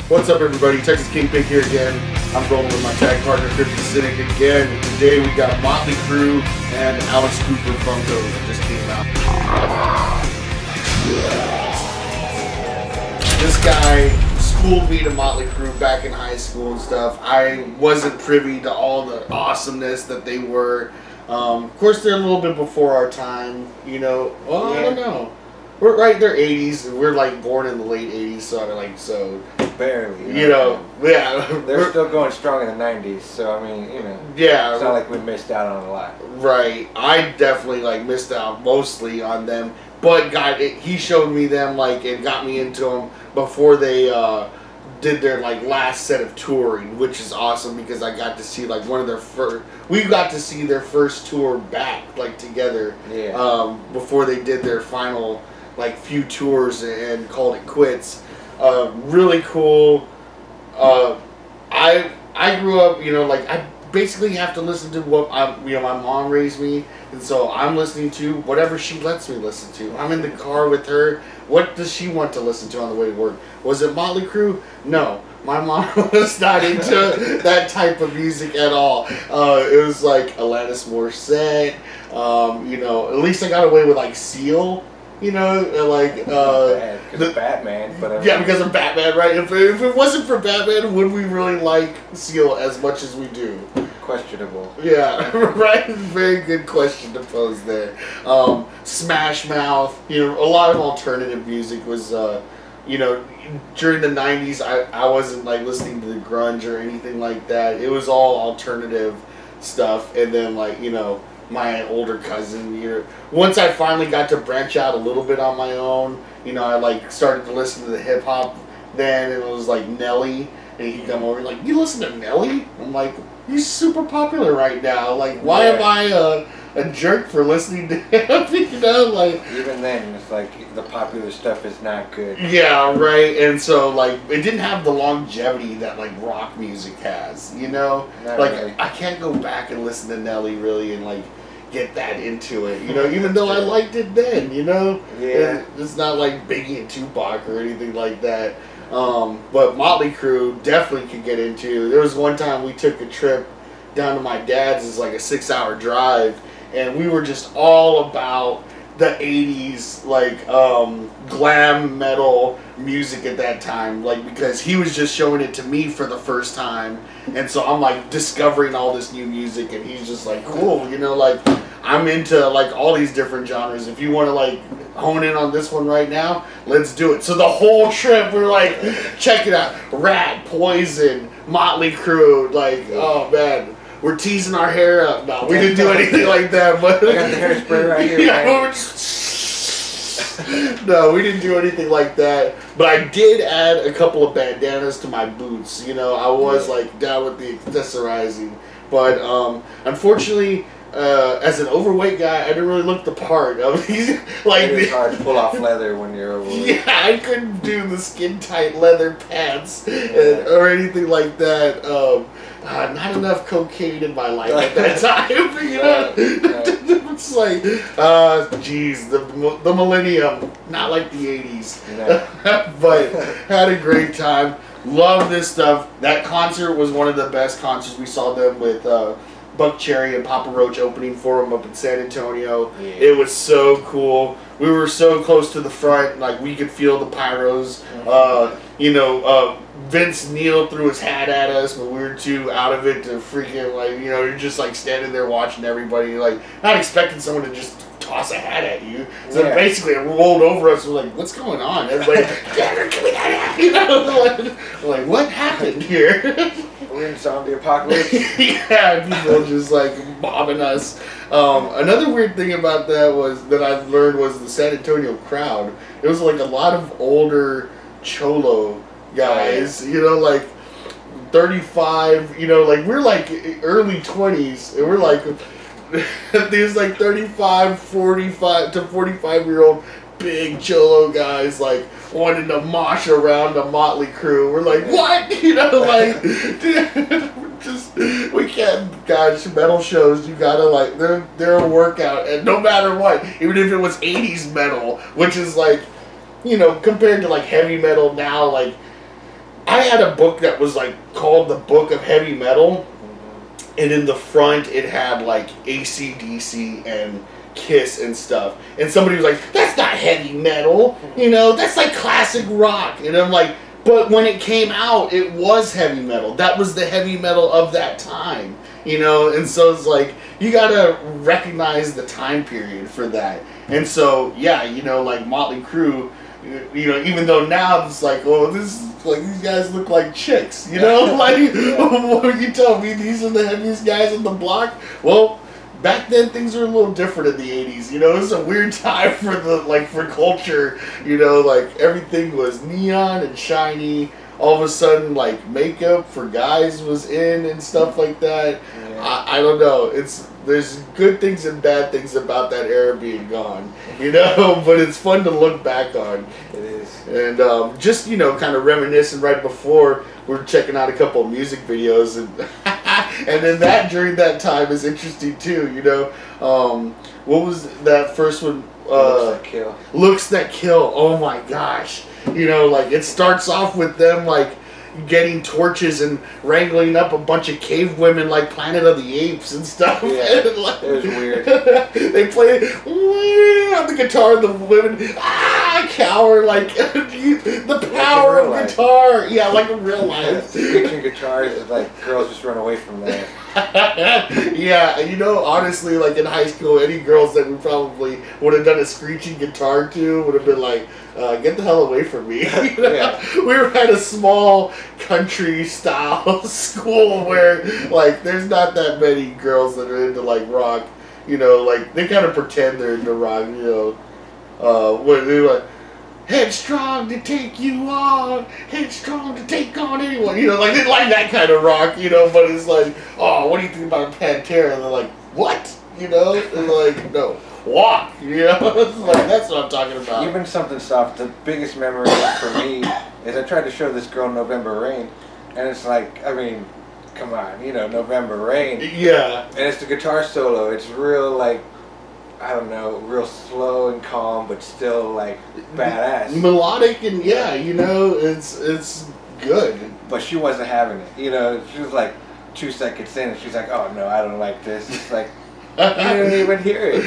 What's up, everybody? Texas Kingpin here again. I'm rolling with my tag partner, CryptiC again. Today we got Motley Crue and Alice Cooper Funko that just came out. This guy schooled me to Motley Crue back in high school and stuff. I wasn't privy to all the awesomeness that they were. Of course, they're a little bit before our time, you know. Well, yeah. I don't know. We're right, they're 80s. We're like born in the late 80s, so barely. You know, yeah. They're still going strong in the 90s, so I mean, you know. Yeah. It's not like we missed out on a lot. Right. I definitely missed out mostly on them, but he showed me them and got me into them before they did their last set of touring, which is awesome because I got to see one of their first. We got to see their first tour back together. Yeah. Before they did their final few tours and called it quits. Really cool. I grew up, I basically have to listen to what my mom raised me, and so I'm listening to whatever she lets me listen to. I'm in the car with her. What does she want to listen to on the way to work? Was it Motley Crue? No. My mom was not into that type of music at all. It was Alanis Morissette. At least I got away with Seal. Because of Batman. But yeah, because of Batman, right? If it wasn't for Batman, would we really like Seal as much as we do? Questionable. Yeah, right? Very good question to pose there. Smash Mouth, a lot of alternative music was, during the 90s, I wasn't listening to the grunge or anything like that. It was all alternative stuff, and then my older cousin, once I finally got to branch out a little bit on my own, I started to listen to the hip hop then, and it was Nelly, and he'd come over you listen to Nelly? I'm he's super popular right now. Why am I a jerk for listening to him? Even then, it's the popular stuff is not good. Yeah, right. And so it didn't have the longevity that rock music has, Not really. I can't go back and listen to Nelly really and get that into it, even though I liked it then, Yeah. It's not like Biggie and Tupac or anything like that. But Motley Crue definitely could get into. There was one time we took a trip down to my dad's. It's a 6-hour drive, and we were just all about the 80s glam metal music at that time, because he was just showing it to me for the first time, and so I'm discovering all this new music, and he's just cool, I'm into all these different genres. If you want to hone in on this one right now, let's do it. So the whole trip we're check it out, Rat, Poison, Motley Crue, oh man, we're teasing our hair up now. We didn't do anything like that, but I got the hairspray right here. Yeah, no, we didn't do anything like that. But I did add a couple of bandanas to my boots. I was down with the accessorizing. But unfortunately, as an overweight guy, I didn't really look the part of these. It's hard to pull off leather when you're overweight. Yeah, I couldn't do the skin tight leather pants or anything like that. Not enough cocaine in my life at that time. It's geez, the millennium, not like the 80s. But had a great time. Love this stuff. That concert was one of the best concerts. We saw them with Buck Cherry and Papa Roach opening for them up in San Antonio. Yeah. It was so cool. We were so close to the front, we could feel the pyros. Vince Neil threw his hat at us, but we were too out of it to freaking you're just standing there watching everybody, not expecting someone to just toss a hat at you. So basically it rolled over us. We're what's going on? Everybody, Dad, give me that hat. What happened here? We're in zombie apocalypse. Yeah, people just mobbing us. Another weird thing about that I learned was the San Antonio crowd. It was a lot of older cholo guys, 35, we're early 20s, and we're these 35, 45 to 45-year-old big cholo guys wanting to mosh around a Motley Crue. We're what? Just we can't. Gosh, metal shows, you gotta they're a workout, and no matter what, even if it was 80s metal, which is compared to heavy metal now, I had a book that was like called the Book of Heavy Metal, and in the front it had like AC/DC and Kiss and stuff. And somebody was like, "That's not heavy metal, you know, that's like classic rock." And I'm like, but when it came out, it was heavy metal. That was the heavy metal of that time, you know. And so it's like you gotta recognize the time period for that. And so yeah, you know, like Motley Crue. You know, even though now it's like, oh, this is like these guys look like chicks, you know, like what you tell me these are the heaviest guys on the block. Well, back then things were a little different in the '80s. You know, it was a weird time for for culture. You know, like everything was neon and shiny. All of a sudden, like makeup for guys was in and stuff like that. Yeah. I don't know. There's good things and bad things about that era being gone, you know. But it's fun to look back on. It is. And just you know, kind of reminiscing right before we're checking out a couple of music videos, and and then that during that time is interesting too. You know, what was that first one? Looks That Kill. Looks That Kill. Oh my gosh. You know, like it starts off with them like getting torches and wrangling up a bunch of cave women like Planet of the Apes and stuff. Yeah, and like, it was weird. They play on the guitar, the women cower like the power of guitar. Yeah, like in real life. Screeching guitars is like girls just run away from that. Yeah, you know, honestly, like in high school, any girls that we probably would have done a screeching guitar to would have been like, get the hell away from me. You know? Yeah. We were at a small country style school where like there's not that many girls that are into like rock. You know, like they kind of pretend they're into rock. You know, what they're like. Headstrong to take you on, headstrong to take on anyone. You know, like they like that kind of rock, you know, but it's like, oh, what do you think about Pantera? And they're like, what? You know? And they're like, no, walk, you know? It's like, that's what I'm talking about. Even something soft, the biggest memory for me is I tried to show this girl November Rain, and it's like, I mean, come on, you know, November Rain. Yeah. And it's the guitar solo. It's real, like, I don't know, real slow and calm, but still like badass. Melodic and yeah, you know, it's good. But she wasn't having it. You know, she was like 2 seconds in, and she's like, "Oh no, I don't like this." It's like you didn't even hear it.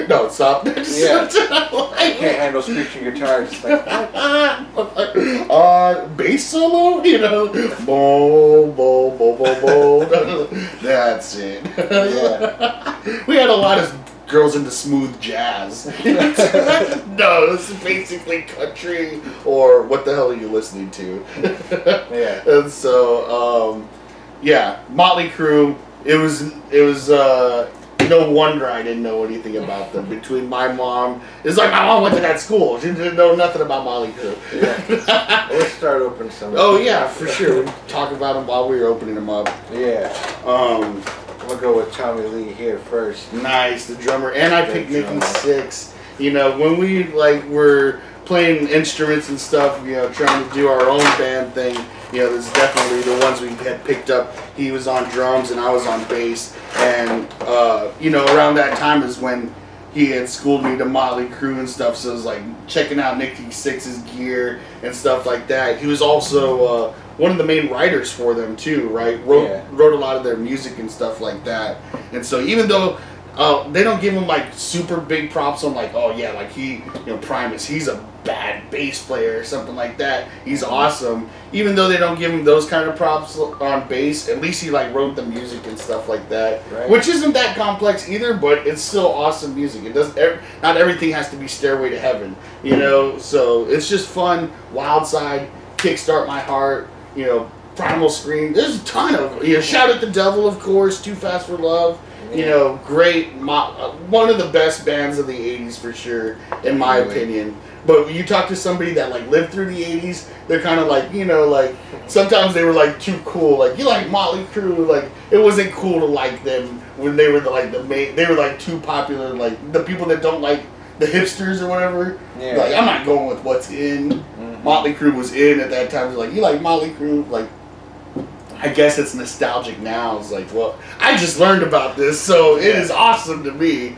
No, stop. Yeah, I can't handle screeching guitars. It's like bass solo, you know, boom, boom, boom, boom, boom. That's it. Yeah. We had a lot of girls into smooth jazz. No, this is basically country or what the hell are you listening to? Yeah. And so, yeah, Motley Crue. It was no wonder I didn't know anything about them. Between my mom, it's like my mom went to that school. She didn't know nothing about Motley Crue. Yeah. Let's start opening some. Oh yeah, for sure. We talk about them while we were opening them up. Yeah. I'm gonna go with Tommy Lee here first. Nice, the drummer, and I picked Mickey Six. You know, when we like were playing instruments and stuff, you know, trying to do our own band thing. You know, this is definitely the ones we had picked up. He was on drums and I was on bass. And, you know, around that time is when he had schooled me to Motley Crue and stuff. So it was like checking out Mickey Six's gear and stuff like that. He was also one of the main writers for them too, right? Wrote a lot of their music and stuff like that. And so even though they don't give him like super big props on like, oh yeah, like he, you know, Primus, he's a bad bass player or something like that. He's awesome. Even though they don't give him those kind of props on bass, at least he like wrote the music and stuff like that, right. Which isn't that complex either, but it's still awesome music. It doesn't. Not everything has to be Stairway to Heaven, you know. So it's just fun. Wild Side, Kickstart My Heart, you know, Primal Scream. There's a ton of, you know, Shout at the Devil, of course. Too Fast for Love. You know, great, one of the best bands of the 80s for sure, in my opinion. But you talk to somebody that like lived through the 80s, they're kind of like, you know, like sometimes they were like too cool. Like you like Motley Crue, like it wasn't cool to like them when they were the main. They were like too popular. Like the people that don't like the hipsters or whatever. Yeah. Like I'm not going with what's in. Mm-hmm. Motley Crue was in at that time. It's like you like Motley Crue, like. I guess it's nostalgic now. It's like, well, I just learned about this, so it is awesome to me.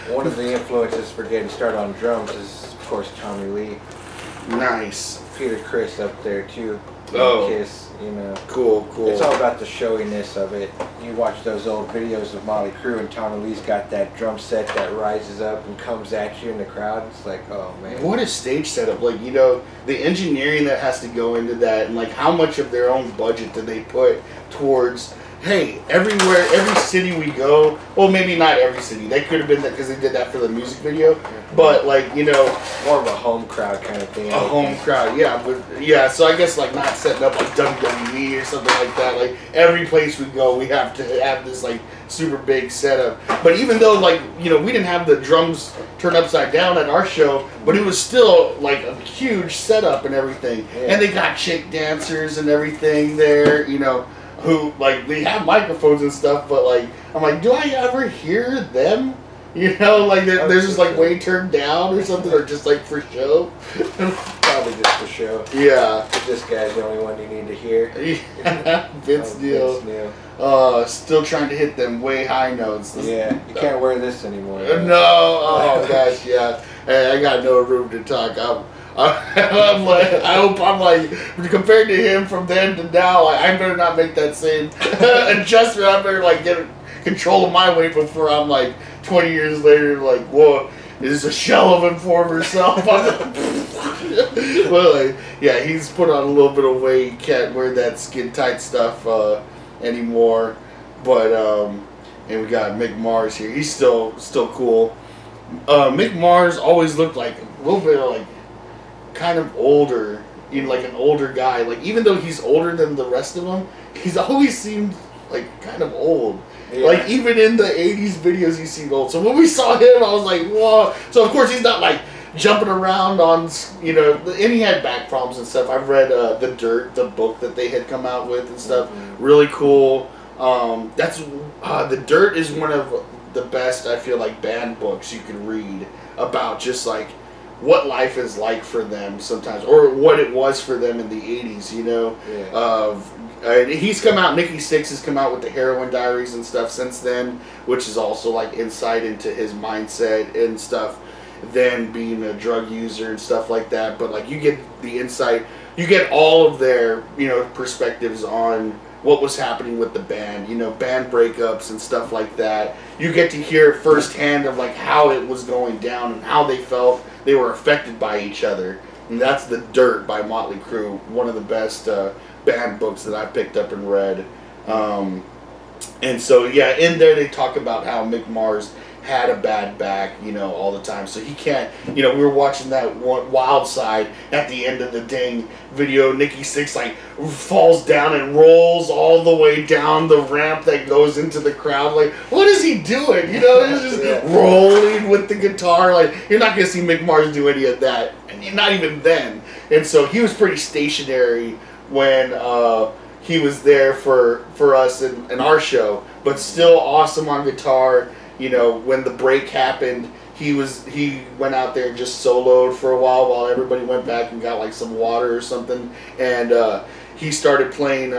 One of the influences for getting started on drums is, of course, Tommy Lee. Nice. Peter Criss up there too. Oh. Kiss, you know. Cool. It's all about the showiness of it. You watch those old videos of Motley Crue and Tommy Lee's got that drum set that rises up and comes at you in the crowd. It's like, oh man. What a stage setup. Like, you know, the engineering that has to go into that, and like how much of their own budget do they put towards, hey, everywhere, every city we go, well, maybe not every city. They could have been that because they did that for the music video. But like, you know, more of a home crowd kind of thing. A home crowd, yeah, but yeah. So I guess like not setting up like WWE or something like that. Like every place we go, we have to have this like super big setup. But even though like, you know, we didn't have the drums turned upside down at our show, but it was still like a huge setup and everything. Yeah. And they got chick dancers and everything there, you know, who like they have microphones and stuff. But like, I'm like, do I ever hear them? You know, like they're just like way turned down or something, or just like for show. Probably just for show. Yeah. But this guy's the only one you need to hear. Vince Neil. Still trying to hit them way high notes. Yeah, you can't wear this anymore. No. Oh gosh, yeah. Hey, I got no room to talk. I'm like, I hope I'm like, compared to him from then to now, like, I better not make that same adjustment. I better like get control of my weight before I'm like 20 years later, like, whoa, is a shell of him for herself. Well, like, yeah, he's put on a little bit of weight. He can't wear that skin tight stuff anymore. But and we got Mick Mars here. He's still cool. Mick Mars always looked like a little bit like kind of older, you know, like an older guy. Like even though he's older than the rest of them, he's always seemed like kind of old. Yeah. Like even in the 80s videos he seemed old. So when we saw him, I was like, whoa. So of course he's not like jumping around on, you know, and he had back problems and stuff. I've read The Dirt, the book that they had come out with and stuff. Mm-hmm. Really cool. The Dirt is one of the best, I feel like, band books you can read about just like what life is like for them sometimes, or what it was for them in the 80s, you know. Yeah. He's come out, Nikki Sixx has come out with the Heroin Diaries and stuff since then, which is also like insight into his mindset and stuff, then being a drug user and stuff like that. But like you get the insight, you get all of their, you know, perspectives on what was happening with the band, you know, band breakups and stuff like that. You get to hear firsthand of like how it was going down and how they felt they were affected by each other. And that's The Dirt by Motley Crue, one of the best band books that I picked up and read. And so, yeah, in there they talk about how Mick Mars had a bad back, you know, all the time. So he can't, you know, we were watching that one, Wild Side, at the end of the dang video, Nikki Sixx, like, falls down and rolls all the way down the ramp that goes into the crowd. Like, what is he doing? You know, he's just rolling with the guitar. Like, you're not going to see Mick Mars do any of that. And not even then. And so he was pretty stationary when he was there for us in our show. But still awesome on guitar. You know, when the break happened, he went out there and just soloed for a while everybody went back and got like some water or something, and he started playing.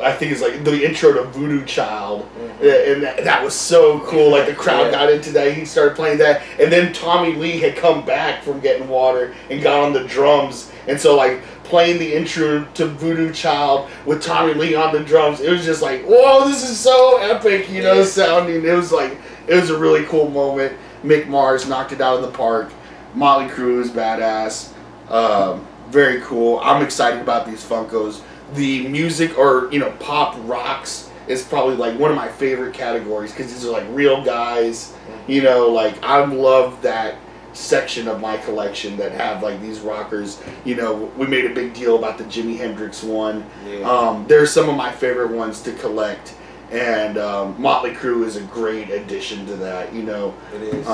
I think it's like the intro to Voodoo Child, and that was so cool. Like the crowd got into that. He started playing that, and then Tommy Lee had come back from getting water and got on the drums, and so like playing the intro to Voodoo Child with Tommy Lee on the drums, it was just like, whoa, this is so epic, you know, sounding. It was a really cool moment. Mick Mars knocked it out of the park. Motley Crue is badass. Very cool. I'm excited about these Funkos. The music, or, you know, pop rocks is probably like one of my favorite categories because these are like real guys. You know, like I love that section of my collection that have like these rockers. You know, we made a big deal about the Jimi Hendrix one. There's some of my favorite ones to collect, and Motley Crue is a great addition to that. You know, it is.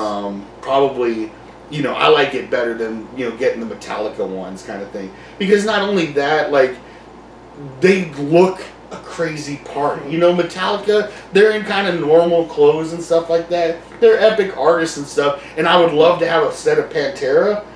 Probably, you know, I like it better than, you know, getting the Metallica ones kind of thing, because not only that, like, they look a crazy part. You know, Metallica, they're in kind of normal clothes and stuff like that. They're epic artists and stuff, and I would love to have a set of Pantera,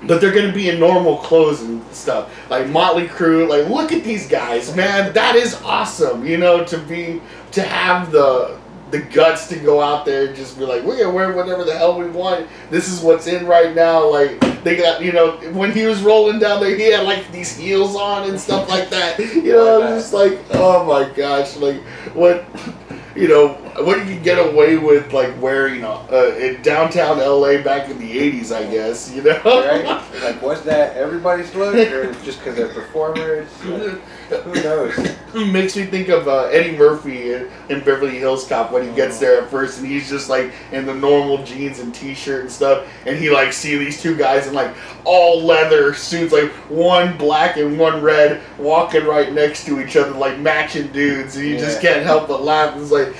but they're going to be in normal clothes and stuff. Like Motley Crue, like, look at these guys, man. That is awesome, you know, to have the the guts to go out there and just be like, we're gonna wear whatever the hell we want. This is what's in right now. Like they got, you know, when he was rolling down there, he had like these heels on and stuff like that. You know, I'm just like, oh my gosh, like what, you know, what you can get away with like wearing in downtown LA back in the 80s, I guess, you know? Right? Like, was that everybody's look or just because they're performers? Like, who knows? It makes me think of Eddie Murphy in Beverly Hills Cop when he gets there at first and he's just like in the normal jeans and t-shirt and stuff, and he like see these two guys in like all leather suits, like one black and one red, walking right next to each other like matching dudes, and you just can't help but laugh. It's like,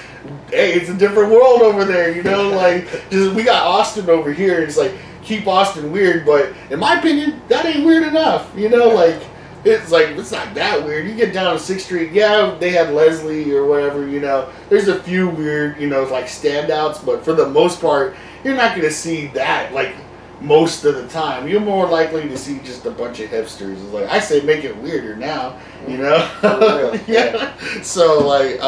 hey, it's a different world over there, you know? Like, just, we got Austin over here. It's like, keep Austin weird, but in my opinion, that ain't weird enough, you know? Like, it's like, it's not that weird. You get down to 6th Street, yeah, they had Leslie or whatever, you know. There's a few weird, you know, like standouts, but for the most part, you're not going to see that, like, most of the time. You're more likely to see just a bunch of hipsters. It's like, I say make it weirder now, you know? For real, yeah. So, like,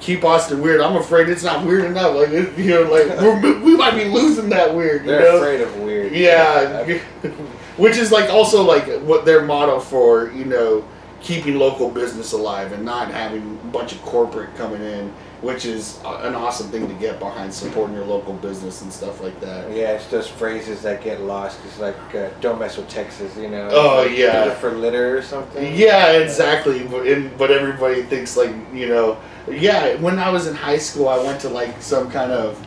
keep Austin weird. I'm afraid it's not weird enough. Like, you know, like we might be losing that weird. They're you know? afraid of weird. Yeah, which is like also like what their motto for, you know, keeping local business alive and not having a bunch of corporate coming in, which is an awesome thing to get behind, supporting your local business and stuff like that. Yeah, it's those phrases that get lost. It's like, don't mess with Texas, you know. Oh, like, yeah. For litter or something. Yeah, exactly. But everybody thinks like, you know, yeah, when I was in high school, I went to like some kind of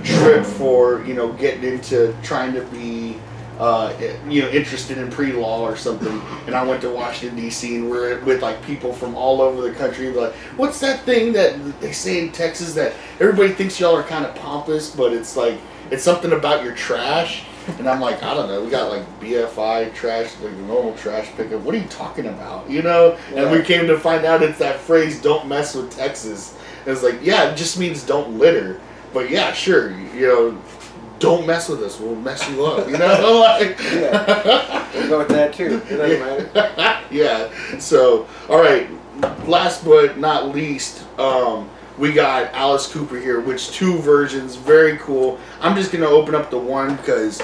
trip for, you know, getting into trying to be, you know, interested in pre-law or something, and I went to Washington D.C. and we're with like people from all over the country. Like, what's that thing that they say in Texas that everybody thinks y'all are kind of pompous, but it's like it's something about your trash? And I'm like, I don't know. We got like BFI trash, like normal trash pickup. What are you talking about? You know? Yeah. And we came to find out it's that phrase, "Don't mess with Texas." And it's like, yeah, it just means don't litter. But yeah, sure, you know. Don't mess with us. We'll mess you up. You know, like yeah, we'll go with that too. It doesn't matter. Yeah. So, all right. Last but not least, we got Alice Cooper here, which 2 versions, very cool. I'm just gonna open up the one because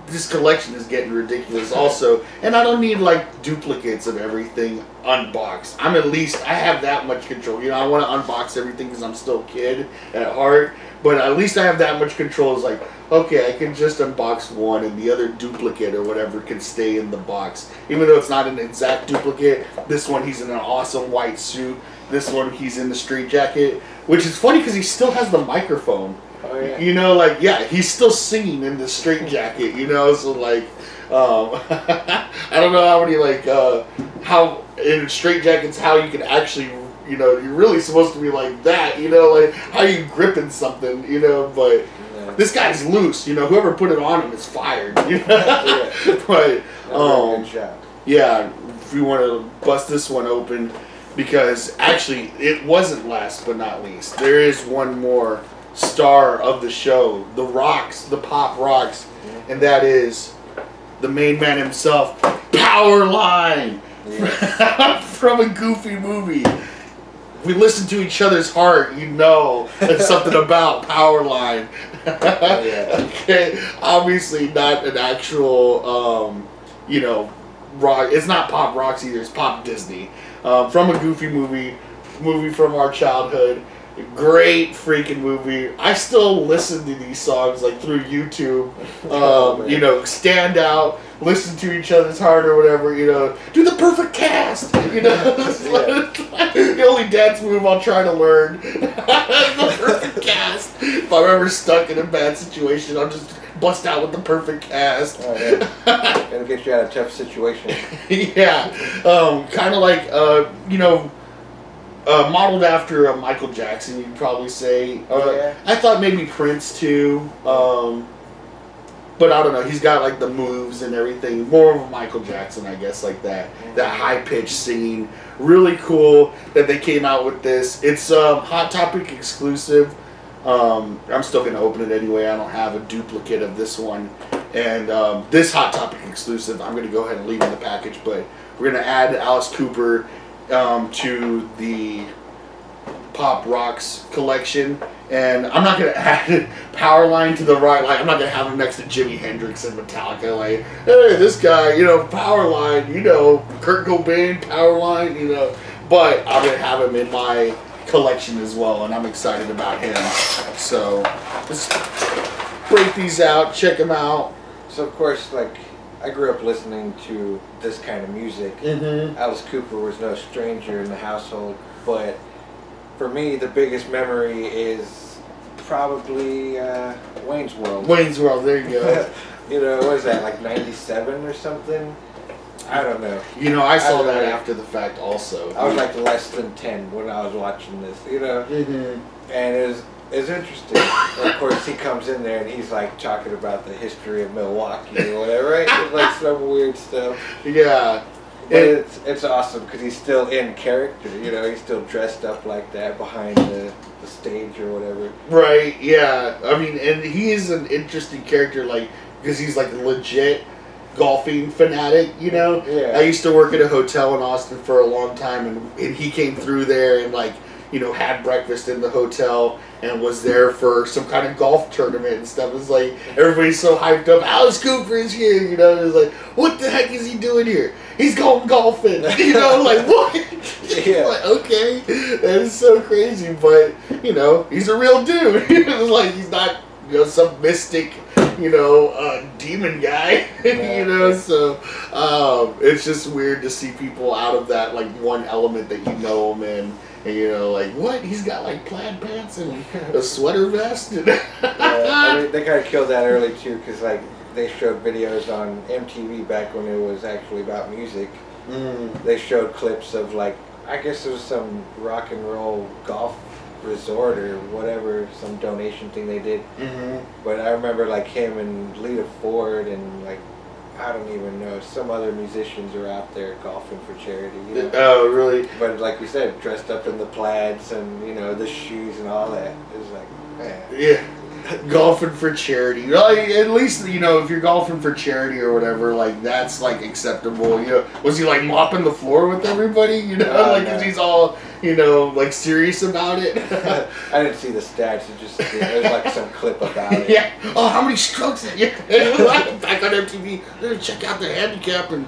this collection is getting ridiculous, also, and I don't need like duplicates of everything unboxed. I have that much control. You know, I want to unbox everything because I'm still a kid at heart. But at least I have that much control. It's like, okay, I can just unbox one and the other duplicate or whatever can stay in the box. Even though it's not an exact duplicate, this one he's in an awesome white suit. This one he's in the straight jacket, which is funny because he still has the microphone. Oh, yeah. You know, like, yeah, he's still singing in the straight jacket, you know, so like, I don't know how many, like, how in straight jackets, how you can actually, you know, you're really supposed to be like that, you know, like how you gripping something, you know, but this guy's loose, you know, whoever put it on him is fired, you know? Yeah. But, yeah, if you want to bust this one open, because actually it wasn't last but not least. There is one more star of the show, the rocks, the pop rocks, and that is the main man himself, Powerline, from a Goofy movie. We listen to each other's heart, you know, it's something about Powerline. Okay, obviously not an actual, you know, rock. It's not pop rocks either. It's pop Disney. From a Goofy movie from our childhood. Great freaking movie. I still listen to these songs like through YouTube. You know, stand out, listen to each other's heart or whatever. You know, do the perfect cast. You know, the only dance move I'll try to learn. The perfect cast. If I'm ever stuck in a bad situation, I'll just bust out with the perfect cast. Oh, yeah. It'll get you out of tough situations. Yeah, kind of like you know. Modeled after Michael Jackson, you'd probably say. Yeah. I thought maybe Prince too, but I don't know. He's got like the moves and everything. More of a Michael Jackson, I guess, like that. That high pitched singing. Really cool that they came out with this. It's Hot Topic exclusive. I'm still gonna open it anyway. I don't have a duplicate of this one, and this Hot Topic exclusive, I'm gonna go ahead and leave in the package. But we're gonna add Alice Cooper to the pop rocks collection, and I'm not gonna add Powerline to the right. Like I'm not gonna have him next to Jimi Hendrix and Metallica. Like, hey, this guy, you know, Powerline, you know, Kurt Cobain, Powerline, you know. But I'm gonna have him in my collection as well, and I'm excited about him. So let's break these out, check them out. So of course, like, I grew up listening to this kind of music. Alice Cooper was no stranger in the household, but for me, the biggest memory is probably Wayne's World. Wayne's World, there you go. You know, what is that, like 97 or something? I don't know. You know, I saw that after the fact also. I was like less than 10 when I was watching this, you know? And it's interesting. And of course, he comes in there and he's like talking about the history of Milwaukee or whatever, right? It's like some weird stuff. Yeah. But it's awesome because he's still in character, you know? He's still dressed up like that behind the stage or whatever. Right, yeah. I mean, and he is an interesting character, like, because he's like legit golfing fanatic, you know? Yeah. I used to work at a hotel in Austin for a long time, and he came through there and, like, you know, had breakfast in the hotel and was there for some kind of golf tournament and stuff. It's like, everybody's so hyped up, Alice Cooper is here, you know? It's like, what the heck is he doing here? He's going golfing, you know? Like, what? Yeah. Like, okay, that is so crazy, but, you know, he's a real dude. It's like, he's not, you know, some mystic, you know, demon guy, you know, so it's just weird to see people out of that, like, one element that you know him in, and, you know, like, what? He's got, like, plaid pants and a sweater vest? I mean, they kind of killed that early, too, because, like, they showed videos on MTV back when it was actually about music. They showed clips of, like, I guess it was some rock and roll golf resort or whatever, some donation thing they did. But I remember like him and Lita Ford and like, I don't even know, some other musicians are out there golfing for charity, you know? Oh, really? But like we said, dressed up in the plaids and, you know, the shoes and all that. It was like, man. Yeah. Golfing for charity. Like, at least, you know, if you're golfing for charity or whatever, like, that's, like, acceptable. You know, was he, like, mopping the floor with everybody? You know, like, because he's all, you know, like, serious about it? I didn't see the stats. It just, there's, like, some clip about it. Yeah. Oh, how many strokes? Yeah. Back on MTV, check out the handicap and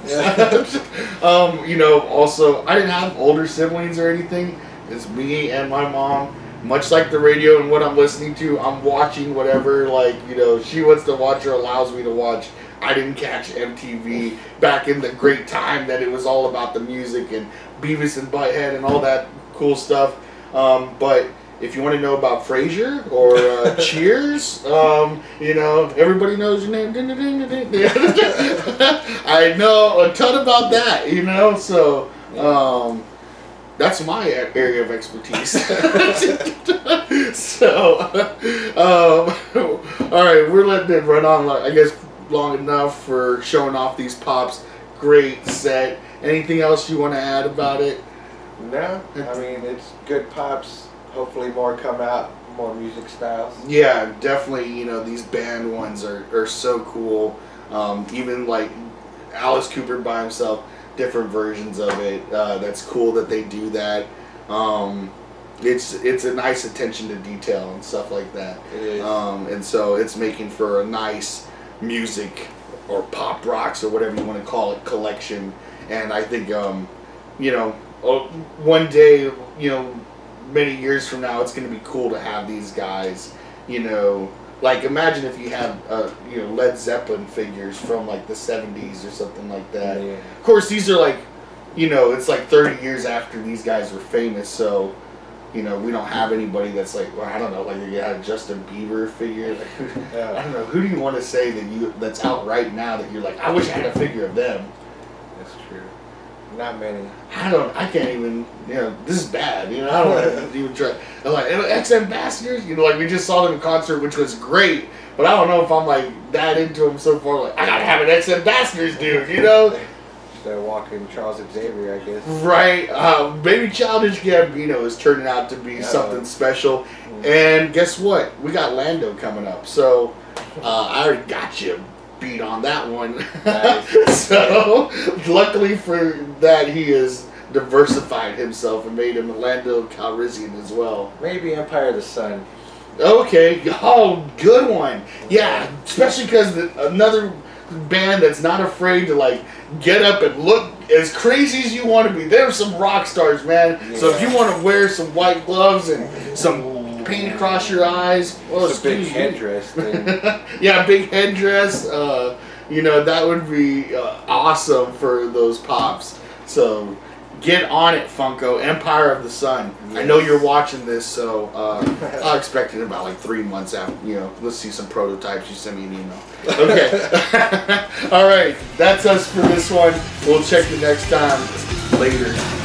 you know, also, I didn't have older siblings or anything. It's me and my mom. Much like the radio and what I'm listening to, I'm watching whatever, like, you know, she wants to watch or allows me to watch. I didn't catch MTV back in the great time that it was all about the music and Beavis and Butthead and all that cool stuff. But if you want to know about Frasier or Cheers, you know, everybody knows your name. I know a ton about that, you know, so... that's my area of expertise. So, all right, we're letting it run on, I guess, long enough for showing off these pops. Great set. Anything else you want to add about it? No, I mean, it's good pops. Hopefully more come out, more music styles. Yeah, definitely, you know, these band ones are so cool. Even, like, Alice Cooper by himself. Different versions of it. That's cool that they do that. It's a nice attention to detail and stuff like that. It is. And so it's making for a nice music or pop rocks or whatever you want to call it collection. And I think you know, one day, you know, many years from now, it's going to be cool to have these guys, you know. Like, imagine if you had, you know, Led Zeppelin figures from, like, the 70s or something like that. Yeah. Of course, these are, like, you know, it's, like, 30 years after these guys were famous, so, you know, we don't have anybody that's, like, well, I don't know, like, you had a Justin Bieber figure. Like, I don't know, who do you want to say that's out right now that you're like, I wish I had a figure of them? That's true. Not many. I can't even, you know, this is bad, you know, I don't want to even try. I'm like, ex-ambassadors, you know, like, we just saw them in concert, which was great, but I don't know if I'm, like, that into them so far, like, I gotta have an ex-ambassadors dude, you know? Just a walking Charles Xavier, I guess. Right, maybe Childish Gambino is turning out to be something special, and guess what? We got Lando coming up, so, I already got you beat on that one. Nice. So luckily for that, he is diversified himself and made him a Lando Calrissian as well. Maybe Empire of the Sun. Okay, oh, good one. Yeah, especially because another band that's not afraid to like get up and look as crazy as you want to be. There's some rock stars, man. Yeah. So if you want to wear some white gloves and some paint across your eyes, well, it's a big headdress thing. Yeah, big headdress. You know, that would be awesome for those pops. So get on it, Funko. Empire of the Sun. Yes. I know you're watching this, so I'll expect it in about like 3 months after. You know, let's see some prototypes. You send me an email. Okay. All right. That's us for this one. We'll check you next time. Later.